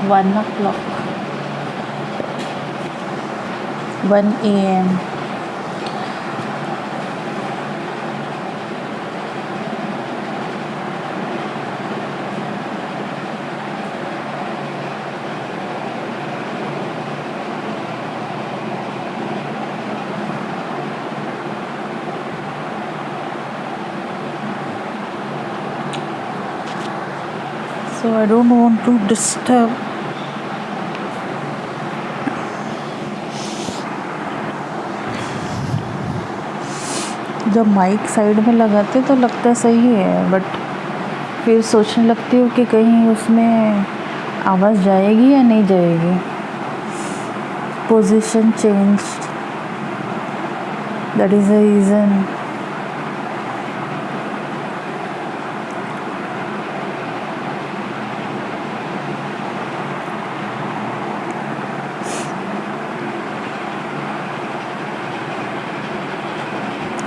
1 o'clock, 1 a.m. So I don't want to disturb. जब mic side में लगाते तो लगता सही है, बट फिर सोचने लगती हूँ कि कहीं उसमें आवाज़ जाएगी या नहीं जाएगी. Position change, that is the reason.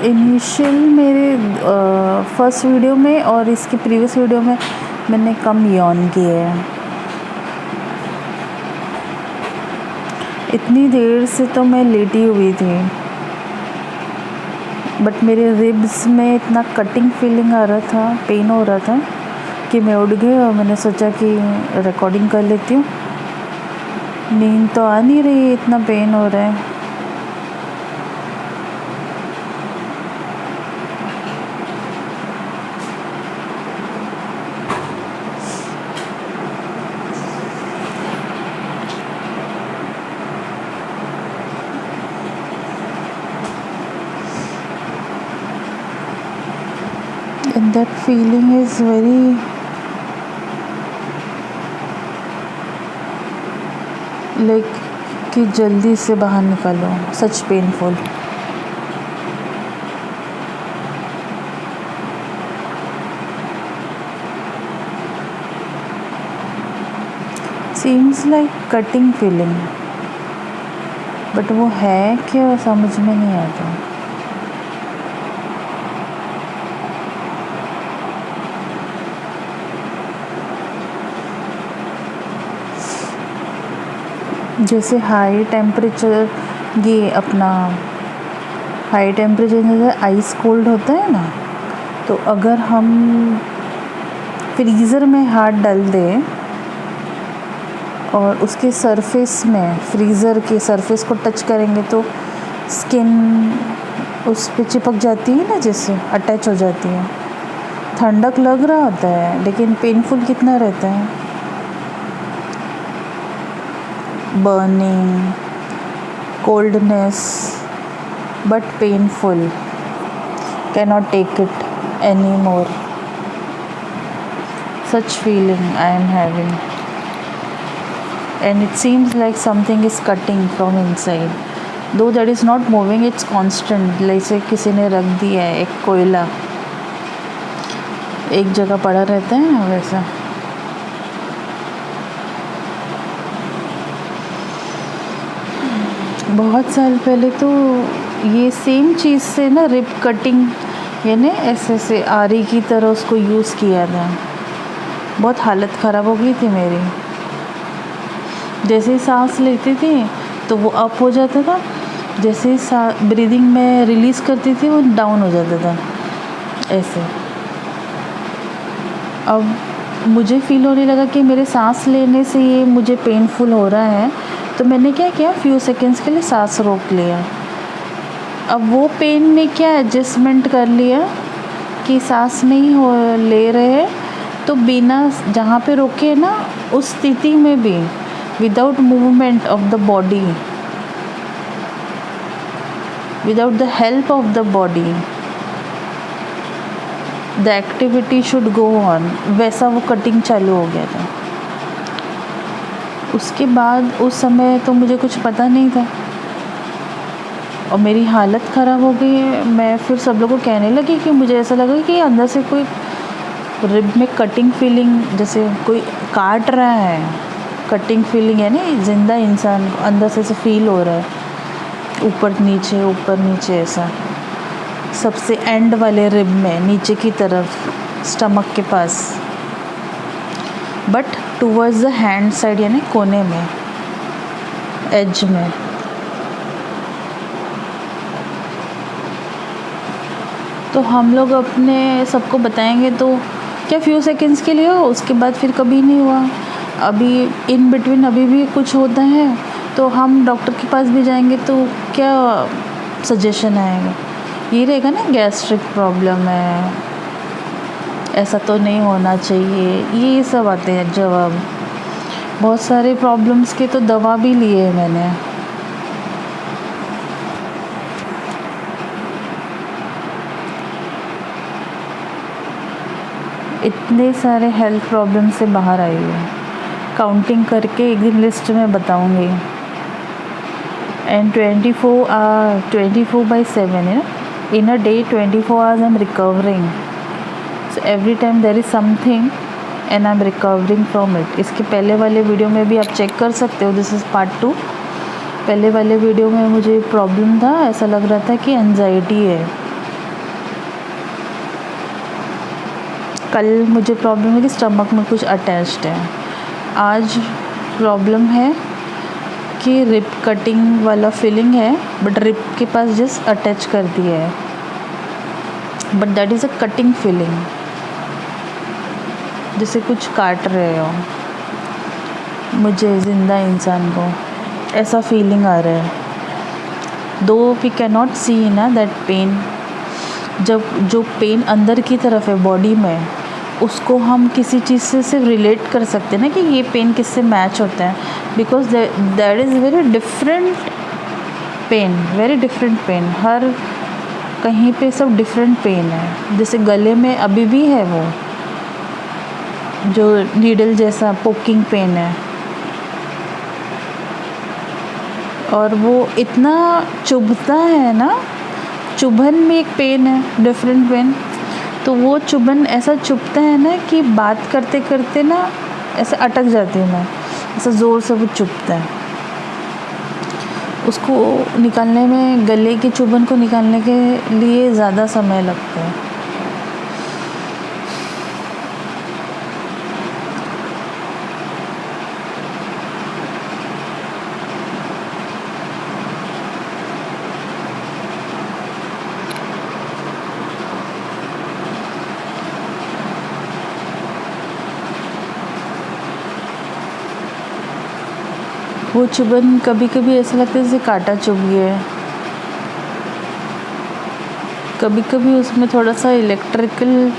Initial मेरे फर्स्ट वीडियो में और इसकी प्रीवियस वीडियो में मैंने कम यॉन किए हैं. इतनी देर से तो मैं लेटी हुई थी, बट मेरे रिब्स में इतना कटिंग फीलिंग आ रहा था, पेन हो रहा था कि मैं उठ गई और मैंने सोचा कि रिकॉर्डिंग कर लेती हूँ. नींद तो आ नहीं रही, इतना पेन हो रहा है. And that feeling is very like कि जल्दी से बाहर निकालो, सच painful. Seems like cutting feeling, but वो है क्या समझ में नहीं आता. जैसे हाई टेम्परेचर, ये अपना हाई टेम्परेचर जैसे आइस कोल्ड होता है ना, तो अगर हम फ्रीज़र में हाथ डाल दें और उसके सरफेस में, फ्रीज़र के सरफेस को टच करेंगे तो स्किन उस पे चिपक जाती है ना, जैसे अटैच हो जाती है. ठंडक लग रहा होता है लेकिन पेनफुल कितना रहता है. Burning, coldness, but painful. Cannot take it anymore. Such feeling I am having. And it seems like something is cutting from inside. Though that is not moving, it's constant. जैसे किसी ने रख दिया है एक कोयला, एक जगह पड़ा रहता है ना, वैसा. बहुत साल पहले तो ये सेम चीज़ से ना रिप कटिंग, यानी ऐसे से आरी की तरह उसको यूज़ किया था. बहुत हालत ख़राब हो गई थी मेरी. जैसे ही सांस लेती थी तो वो अप हो जाता था, जैसे ही ब्रीदिंग में रिलीज़ करती थी वो डाउन हो जाता था ऐसे. अब मुझे फ़ील होने लगा कि मेरे सांस लेने से ये मुझे पेनफुल हो रहा है, तो मैंने क्या किया, फ्यू सेकेंड्स के लिए सांस रोक लिया. अब वो पेन ने क्या एडजस्टमेंट कर लिया कि सांस नहीं हो ले रहे, तो बिना जहाँ पे रोके ना उस स्थिति में भी, without movement of the body, without the help of the body, the activity should go on, वैसा वो कटिंग चालू हो गया था. उसके बाद उस समय तो मुझे कुछ पता नहीं था और मेरी हालत ख़राब हो गई है. मैं फिर सब लोगों को कहने लगी कि मुझे ऐसा लगा कि अंदर से कोई रिब में कटिंग फीलिंग, जैसे कोई काट रहा है. कटिंग फीलिंग है ना, ज़िंदा इंसान अंदर से ऐसे फील हो रहा है, ऊपर नीचे ऐसा. सबसे एंड वाले रिब में नीचे की तरफ, स्टमक के पास. But towards the hand side, यानी कोने में, एज में। तो हम लोग अपने सबको बताएंगे तो क्या फ्यू सेकंड्स के लिए हो, उसके बाद फिर कभी नहीं हुआ। अभी इन बिटवीन अभी भी कुछ होता है तो हम डॉक्टर के पास भी जाएंगे तो क्या सजेशन आएगा, ये रहेगा ना गैस्ट्रिक प्रॉब्लम है, ऐसा तो नहीं होना चाहिए, ये सब आते हैं जवाब। बहुत सारे प्रॉब्लम्स के तो दवा भी लिए है मैंने। इतने सारे हेल्थ प्रॉब्लम से बाहर आई हूँ, काउंटिंग करके एक दिन लिस्ट में बताऊँगी। एंड 24/7 है ना, in a day 24 hours I am recovering, so every time there is something and I am recovering from it. इसके पहले वाले वीडियो में भी आप चेक कर सकते हो, दिस इज़ पार्ट 2। पहले वाले वीडियो में मुझे प्रॉब्लम था, ऐसा लग रहा था कि एंजाइटी है। कल मुझे प्रॉब्लम है कि स्टमक में कुछ अटैच्ड है। आज प्रॉब्लम है कि रिप कटिंग वाला फीलिंग है, बट रिप के पास जस्ट अटैच कर दिया है, but that is a cutting feeling, जैसे कुछ काट रहे हो मुझे, ज़िंदा इंसान को ऐसा फीलिंग आ रहा है। दो वी कैन नॉट सी ना दैट पेन, जब जो पेन अंदर की तरफ है बॉडी में, उसको हम किसी चीज़ से सिर्फ रिलेट कर सकते हैं ना कि ये पेन किससे मैच होता है, because that is very different pain, very different pain. हर कहीं पे सब डिफरेंट पेन है। जैसे गले में अभी भी है वो जो नीडल जैसा पोकिंग पेन है, और वो इतना चुभता है ना, चुभन में एक पेन है, डिफरेंट पेन। तो वो चुभन ऐसा चुभता है ना कि बात करते करते ना ऐसे अटक जाती हूँ मैं, ऐसा ज़ोर से वो चुभता है। उसको निकालने में, गले की चुभन को निकालने के लिए ज़्यादा समय लगता है। वो चुभन कभी कभी ऐसा लगता है जैसे कांटा चुभ गया है, कभी कभी उसमें थोड़ा सा इलेक्ट्रिकल,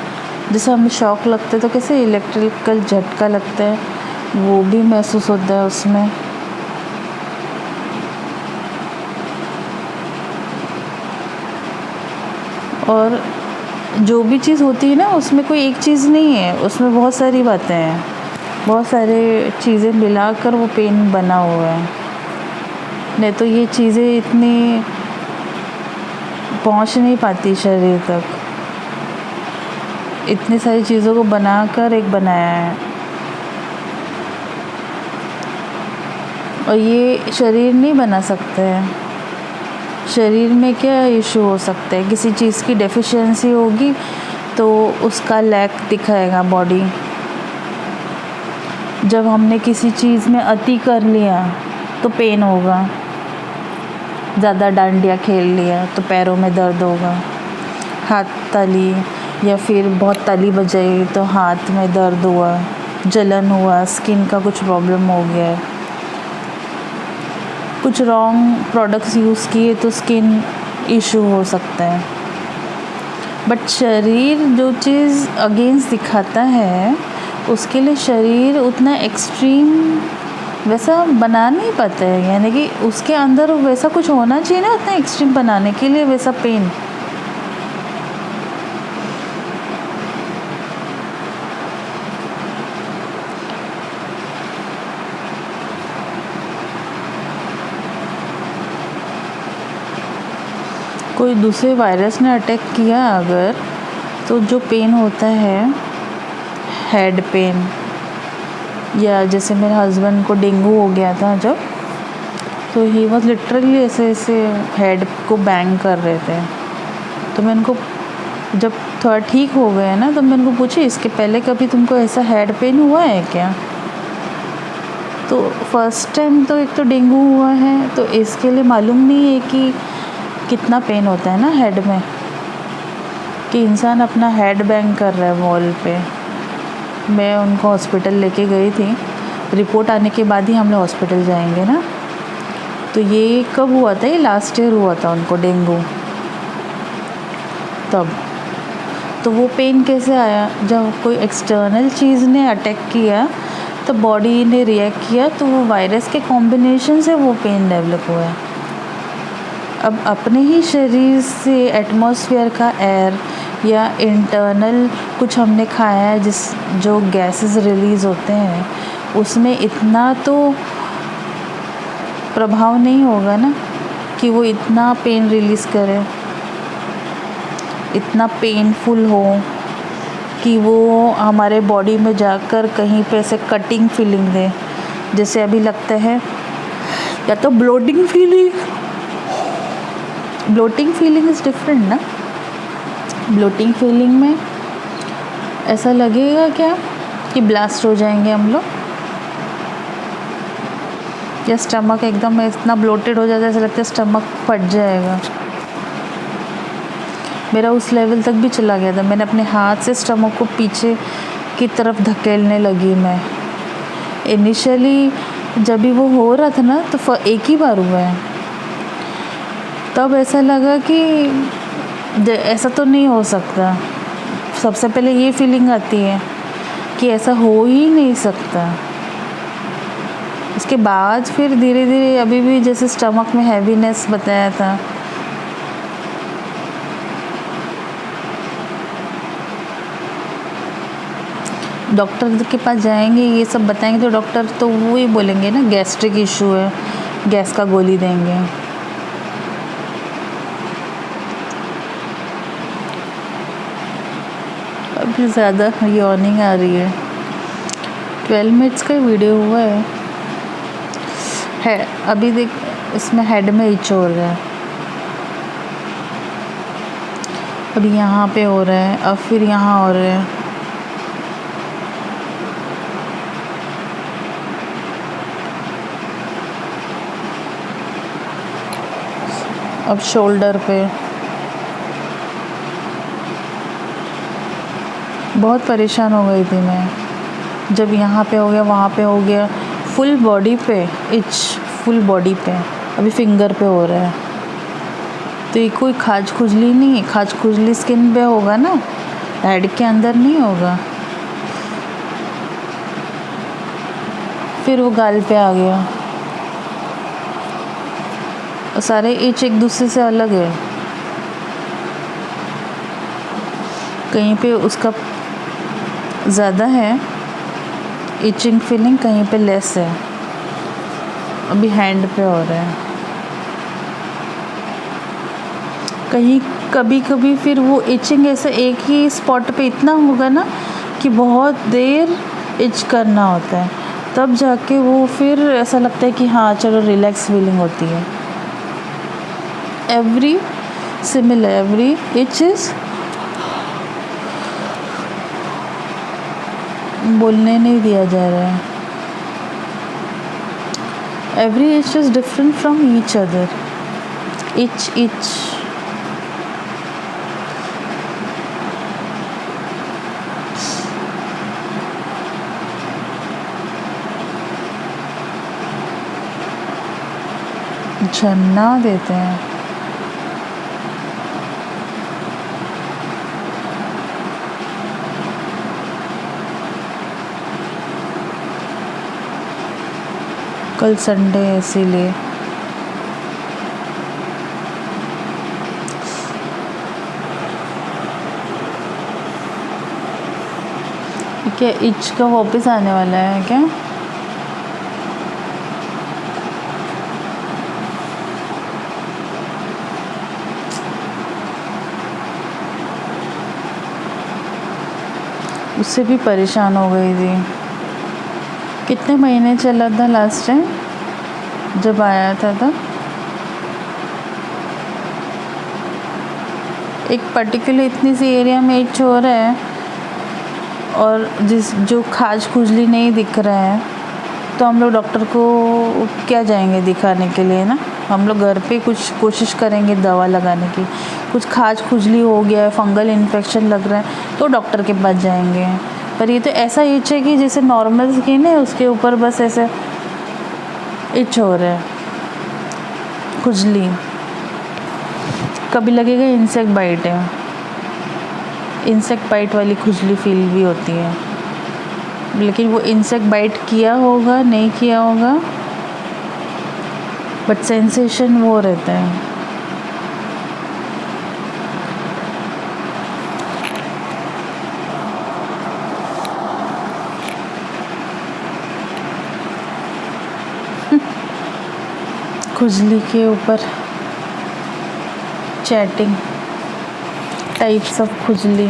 जैसे हमें शॉक लगता है तो कैसे इलेक्ट्रिकल झटका लगता है, वो भी महसूस होता है उसमें। और जो भी चीज़ होती है ना, उसमें कोई एक चीज़ नहीं है, उसमें बहुत सारी बातें हैं, बहुत सारे चीज़ें मिलाकर वो पेन बना हुआ है। नहीं तो ये चीज़ें इतनी पहुंच नहीं पाती शरीर तक, इतनी सारी चीज़ों को बनाकर एक बनाया है। और ये शरीर नहीं बना सकते हैं। शरीर में क्या इशू हो सकता है, किसी चीज़ की डेफिशिएंसी होगी तो उसका लैक दिखाएगा बॉडी। जब हमने किसी चीज़ में अति कर लिया तो पेन होगा, ज़्यादा डांडिया खेल लिया तो पैरों में दर्द होगा, हाथ ताली या फिर बहुत ताली बजाई तो हाथ में दर्द हुआ, जलन हुआ, स्किन का कुछ प्रॉब्लम हो गया है, कुछ रॉन्ग प्रोडक्ट्स यूज़ किए तो स्किन इशू हो सकता है। बट शरीर जो चीज़ अगेंस्ट दिखाता है, उसके लिए शरीर उतना एक्सट्रीम वैसा बना नहीं पाता है, यानी कि उसके अंदर वैसा कुछ होना चाहिए ना उतना एक्सट्रीम बनाने के लिए, वैसा पेन। कोई दूसरे वायरस ने अटैक किया अगर, तो जो पेन होता है, हेड पेन, या जैसे मेरे हस्बैंड को डेंगू हो गया था जब, तो ही वॉज लिटरली ऐसे ऐसे हेड को बैंग कर रहे थे। तो मैं उनको जब थोड़ा ठीक हो गए ना, तो मैं उनको पूछी इसके पहले कभी तुमको ऐसा हेड पेन हुआ है क्या? तो फर्स्ट टाइम तो एक तो डेंगू हुआ है, तो इसके लिए मालूम नहीं है कि कितना पेन होता है ना हेड में, कि इंसान अपना हेड बैंग कर रहा है वॉल पे। मैं उनको हॉस्पिटल लेके गई थी, रिपोर्ट आने के बाद ही हम लोग हॉस्पिटल जाएंगे ना। तो ये कब हुआ था? ये लास्ट ईयर हुआ था उनको डेंगू। तब तो वो पेन कैसे आया? जब कोई एक्सटर्नल चीज़ ने अटैक किया तो बॉडी ने रिएक्ट किया, तो वो वायरस के कॉम्बिनेशन से वो पेन डेवलप हुआ है। अब अपने ही शरीर से एटमॉस्फेयर का एयर या इंटरनल कुछ हमने खाया है, जो गैसेस रिलीज़ होते हैं, उसमें इतना तो प्रभाव नहीं होगा ना कि वो इतना पेन रिलीज़ करे, इतना पेनफुल हो कि वो हमारे बॉडी में जाकर कहीं पे ऐसे कटिंग फीलिंग दे। जैसे अभी लगता है, या तो ब्लोटिंग फीलिंग इज़ डिफरेंट ना। ब्लोटिंग फीलिंग में ऐसा लगेगा क्या कि ब्लास्ट हो जाएंगे हम लोग, या स्टमक एकदम इतना ब्लोटेड हो जाता है, ऐसा लगता है स्टमक फट जाएगा। मेरा उस लेवल तक भी चला गया था। मैंने अपने हाथ से स्टमक को पीछे की तरफ धकेलने लगी मैं। इनिशियली जब भी वो हो रहा था ना, तो एक ही बार हुआ है, तब ऐसा लगा कि ऐसा तो नहीं हो सकता। सबसे पहले ये फीलिंग आती है कि ऐसा हो ही नहीं सकता। उसके बाद फिर धीरे धीरे, अभी भी जैसे स्टमक में हैवीनेस बताया था, डॉक्टर के पास जाएंगे, ये सब बताएंगे तो डॉक्टर तो वो ही बोलेंगे ना गैस्ट्रिक इशू है, गैस का गोली देंगे। अभी ज़्यादा यॉर्निंग आ रही है। 12 मिनट्स का वीडियो हुआ है। अभी देख, इसमें हेड में इच हो रहा है, अभी यहाँ पे हो रहा है, अब फिर यहाँ हो रहा है। अब शोल्डर पे बहुत परेशान हो गई थी मैं। जब यहाँ पे हो गया, वहाँ पे हो गया, फुल बॉडी पे इच, फुल बॉडी पे। अभी फिंगर पे हो रहा है। तो ये कोई खाज खुजली नहीं है। खाज खुजली स्किन पे होगा ना, हेड के अंदर नहीं होगा। फिर वो गाल पे आ गया। सारे इच एक दूसरे से अलग है। कहीं पे उसका ज़्यादा है इचिंग फीलिंग, कहीं पे लेस है। अभी हैंड पे हो रहा है। कहीं कभी कभी फिर वो इचिंग ऐसे एक ही स्पॉट पे इतना होगा ना कि बहुत देर इच करना होता है, तब जाके वो फिर ऐसा लगता है कि हाँ चलो रिलैक्स फीलिंग होती है। एवरी इच इज़, बोलने नहीं दिया जा रहा है। Every etch is different from each other. Etch झरना देते हैं। कल संडे है इसीलिए। क्या इच का वापस आने वाला है क्या? उससे भी परेशान हो गई थी। कितने महीने चला था लास्ट टाइम जब आया था तब? एक पर्टिकुलर इतनी सी एरिया में इच हो रहा है, और जो खाज खुजली नहीं दिख रहा है, तो हम लोग डॉक्टर को क्या जाएंगे दिखाने के लिए ना, हम लोग घर पे कुछ कोशिश करेंगे दवा लगाने की। कुछ खाज खुजली हो गया है, फंगल इन्फेक्शन लग रहा है तो डॉक्टर के पास जाएंगे। पर ये तो ऐसा इच है कि जैसे नॉर्मल स्किन है उसके ऊपर बस ऐसे इच हो रहा है, खुजली। कभी लगेगा इंसेक्ट बाइट है, इंसेक्ट बाइट वाली खुजली फील भी होती है, लेकिन वो इंसेक्ट बाइट किया होगा नहीं किया होगा, बट सेंसेशन वो रहता है। खुजली के ऊपर चैटिंग, टाइप्स ऑफ खुजली।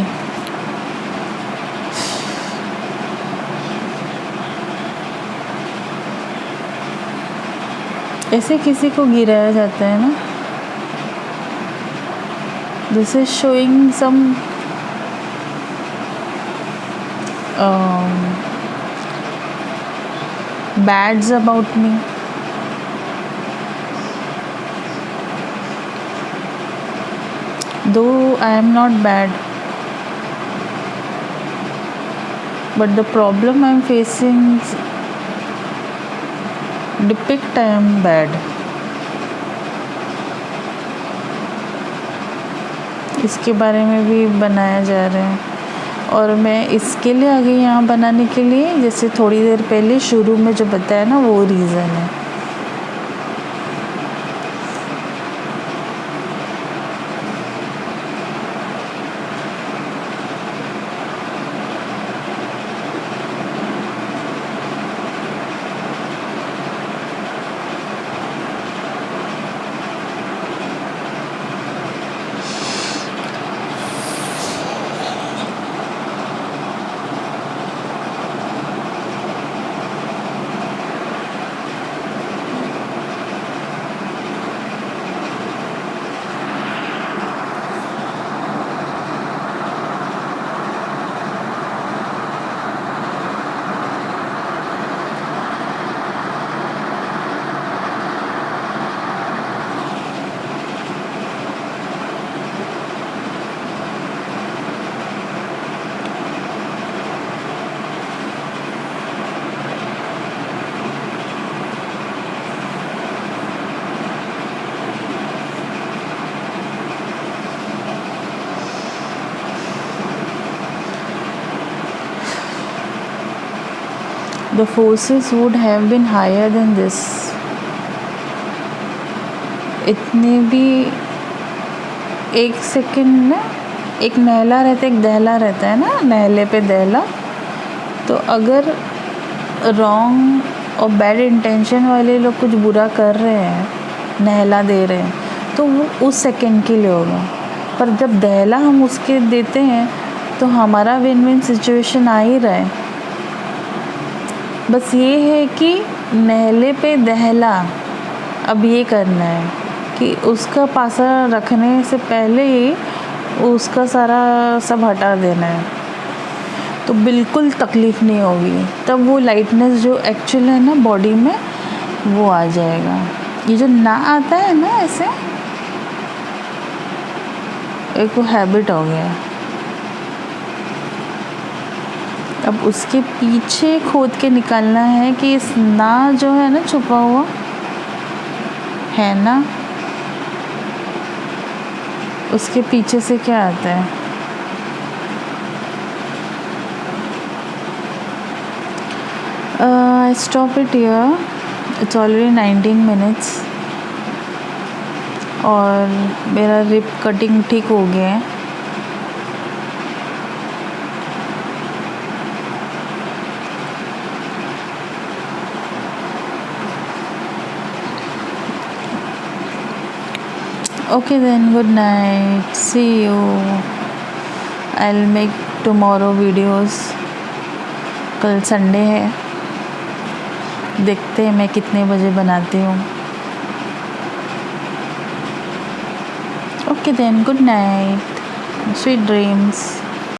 ऐसे किसी को गिराया जाता है ना, this is showing some bads about me. Though I am not bad, but the problem I am facing depict I am bad. इसके बारे में भी बनाया जा रहा है और मैं इसके लिए आ गई यहाँ बनाने के लिए, जैसे थोड़ी देर पहले शुरू में जो बताया ना वो रीज़न है। The forces would have been higher than this. इतने भी एक सेकंड में एक नहला रहता है, एक दहला रहता है ना, नहले पे दहला। तो अगर रॉन्ग और बैड इंटेंशन वाले लोग कुछ बुरा कर रहे हैं, नहला दे रहे हैं, तो वो उस सेकंड के लिए होगा। पर जब दहला हम उसके देते हैं तो हमारा विन विन सिचुएशन आ ही रहा है। बस ये है कि नहले पे दहला अब ये करना है कि उसका पासा रखने से पहले ही उसका सारा सब हटा देना है, तो बिल्कुल तकलीफ़ नहीं होगी। तब वो लाइटनेस जो एक्चुअल है ना बॉडी में वो आ जाएगा। ये जो ना आता है ना ऐसे, एक वो हैबिट हो गया। अब उसके पीछे खोद के निकालना है कि इस ना जो है ना छुपा हुआ है ना, उसके पीछे से क्या आता है। I stop it here. It's already 19 minutes और मेरा रिप कटिंग ठीक हो गया है। Okay then, good night. See you. I'll make tomorrow videos. कल संडे है, देखते हैं मैं कितने बजे बनाती हूँ। Okay then, good night. Sweet dreams.